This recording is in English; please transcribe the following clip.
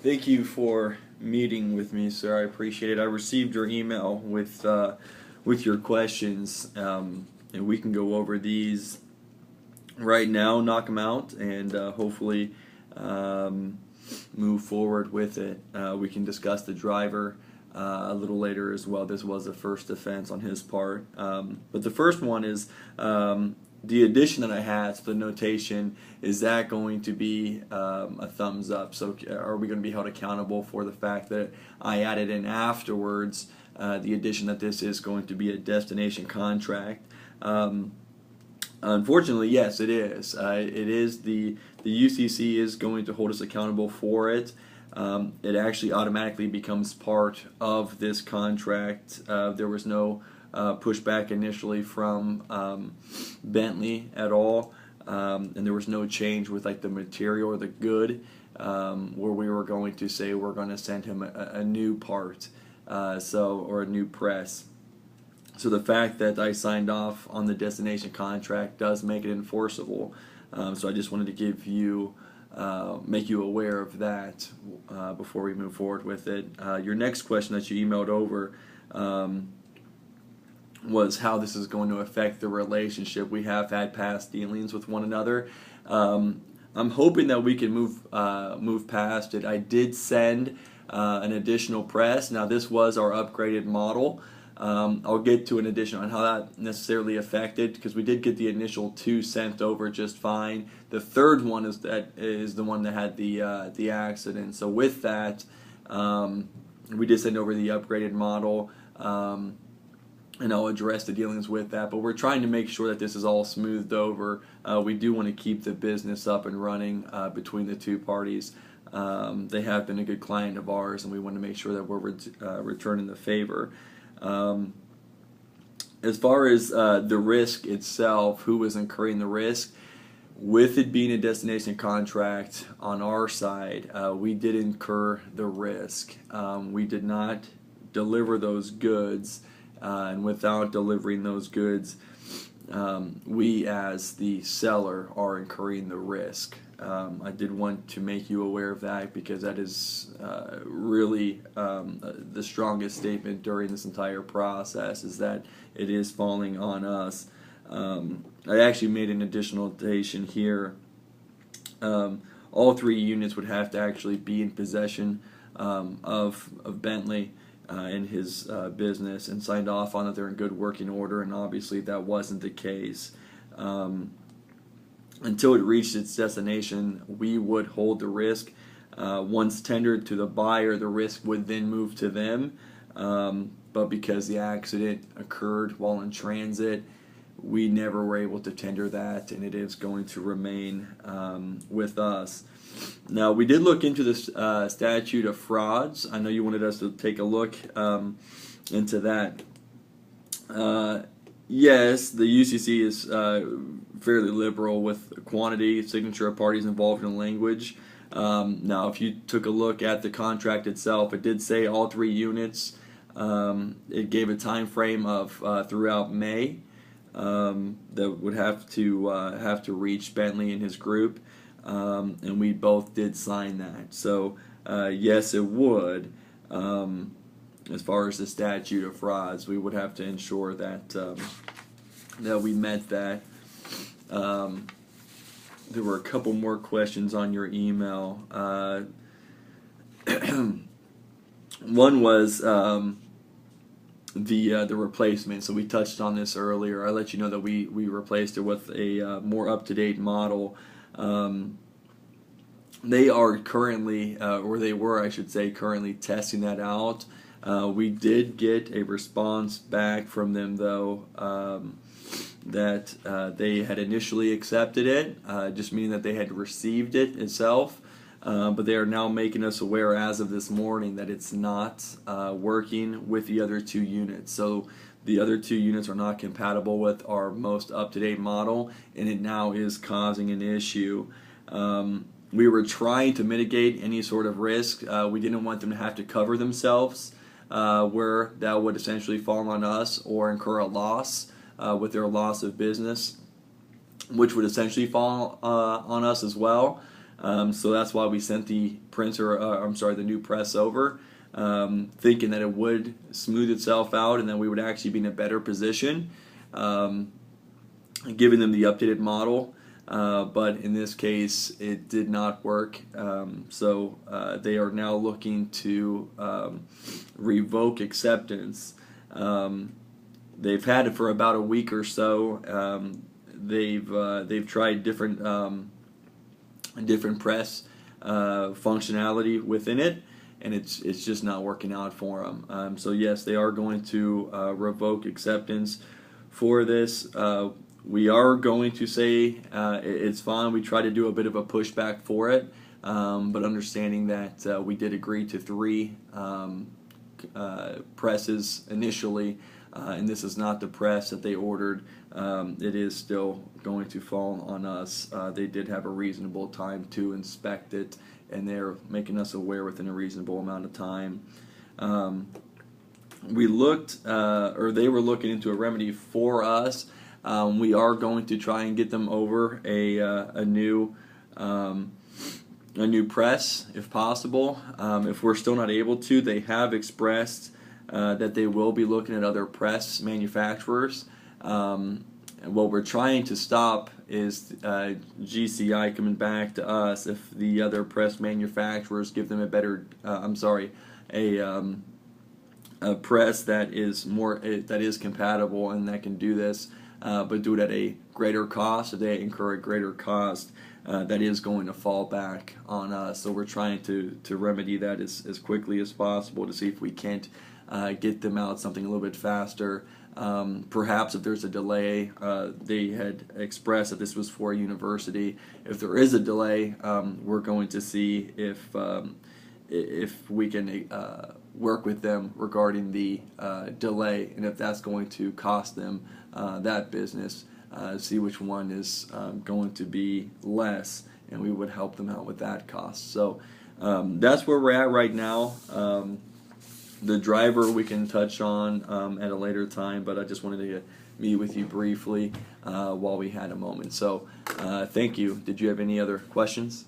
Thank you for meeting with me, sir. I appreciate it. I received your email with your questions, and we can go over these right now, knock them out, and hopefully move forward with it. We can discuss the driver a little later as well. This was the first offense on his part, but the first one is. The addition that I had to the notation, is that going to be a thumbs up? So are we going to be held accountable for the fact that I added in afterwards the addition that this is going to be a destination contract? Unfortunately, yes, it is. It is the UCC is going to hold us accountable for it. It actually automatically becomes part of this contract. There was no pushback initially from Bentley at all, and there was no change with like the material or the good, where we were going to say we're going to send him a new part, or a new press. So the fact that I signed off on the destination contract does make it enforceable. So I just wanted to give you, make you aware of that before we move forward with it. Your next question that you emailed over was how this is going to affect the relationship. We have had past dealings with one another. I'm hoping that we can move past it. I did send an additional press. Now this was our upgraded model. I'll get to an addition on how that necessarily affected, because we did get the initial 2 sent over just fine. The third one is the one that had the accident. So with that, we did send over the upgraded model. And I'll address the dealings with that, but we're trying to make sure that this is all smoothed over. We do want to keep the business up and running between the two parties. They have been a good client of ours, and we want to make sure that we're returning the favor. As far as the risk itself, who was incurring the risk, with it being a destination contract on our side, we did incur the risk. We did not deliver those goods. And without delivering those goods, we as the seller are incurring the risk. I did want to make you aware of that, because that is really the strongest statement during this entire process, is that it is falling on us. I actually made an additional notation here. All 3 units would have to actually be in possession of Bentley in his business, and signed off on that they're in good working order, and obviously that wasn't the case. Until it reached its destination, we would hold the risk. Once tendered to the buyer, the risk would then move to them, but because the accident occurred while in transit, we never were able to tender that, and it is going to remain with us. Now, we did look into this statute of frauds. I know you wanted us to take a look into that. Yes, the UCC is fairly liberal with quantity, signature of parties involved in language. Now, if you took a look at the contract itself, it did say all 3 units. It gave a time frame of throughout May that would have to reach Bentley and his group. And we both did sign that. So yes, it would. As far as the statute of frauds, we would have to ensure that that we met that. There were a couple more questions on your email. One was the replacement. So we touched on this earlier. I let you know that we replaced it with a more up-to-date model. They are currently, or they were, I should say, currently testing that out. We did get a response back from them, though, that they had initially accepted it, just meaning that they had received it itself. But they are now making us aware as of this morning that it's not working with the other 2 units. So the other 2 units are not compatible with our most up-to-date model, and it now is causing an issue. We were trying to mitigate any sort of risk. We didn't want them to have to cover themselves, where that would essentially fall on us or incur a loss with their loss of business, which would essentially fall on us as well. So that's why we sent the the new press over, thinking that it would smooth itself out and that we would actually be in a better position, giving them the updated model. But in this case, it did not work. So they are now looking to revoke acceptance. They've had it for about a week or so. They've tried different press functionality within it, and it's just not working out for them. So yes, they are going to revoke acceptance for this. We are going to say it's fine. We try to do a bit of a pushback for it, but understanding that we did agree to 3 presses initially, and this is not the press that they ordered. It is still going to fall on us. They did have a reasonable time to inspect it, and they're making us aware within a reasonable amount of time. We looked, or they were looking into a remedy for us. We are going to try and get them over a new press if possible. If we're still not able to, they have expressed that they will be looking at other press manufacturers. What we're trying to stop is GCI coming back to us if the other press manufacturers give them a better, a press that is compatible and that can do this, but do it at a greater cost. If they incur a greater cost, that is going to fall back on us. So we're trying to remedy that as quickly as possible to see if we can't get them out something a little bit faster. Perhaps if there's a delay, they had expressed that this was for a university. If there is a delay, we're going to see if we can work with them regarding the delay, and if that's going to cost them that business, see which one is going to be less, and we would help them out with that cost. So that's where we're at right now. The driver we can touch on at a later time, but I just wanted to meet with you briefly while we had a moment. So thank you. Did you have any other questions?